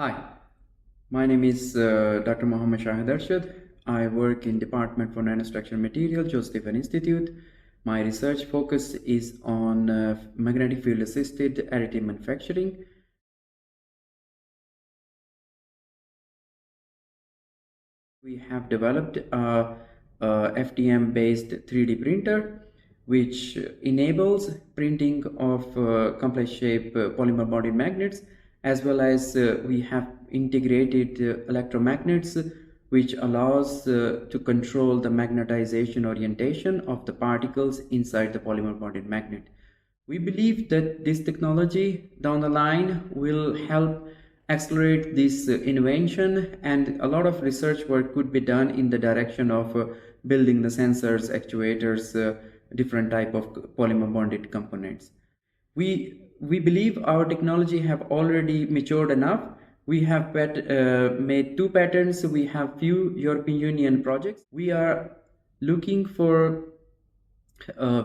Hi, my name is Dr. Mohammed Shahid Arshad. I work in Department for Nanostructural Material, Joseph Stephen Institute. My research focus is on magnetic field assisted additive manufacturing. We have developed a FDM based 3D printer which enables printing of complex shape polymer bonded magnets, as well as we have integrated electromagnets which allows to control the magnetization orientation of the particles inside the polymer bonded magnet. We believe that this technology down the line will help accelerate this invention, and a lot of research work could be done in the direction of building the sensors, actuators, different type of polymer bonded components. We believe our technology have already matured enough. We have made two patents. We have few European Union projects. We are looking for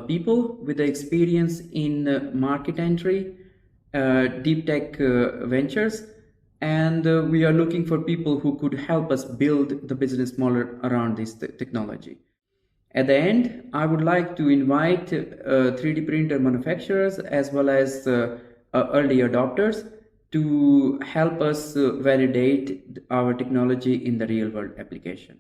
people with the experience in market entry, deep tech ventures, and we are looking for people who could help us build the business model around this technology. At the end, I would like to invite 3D printer manufacturers as well as early adopters to help us validate our technology in the real world application.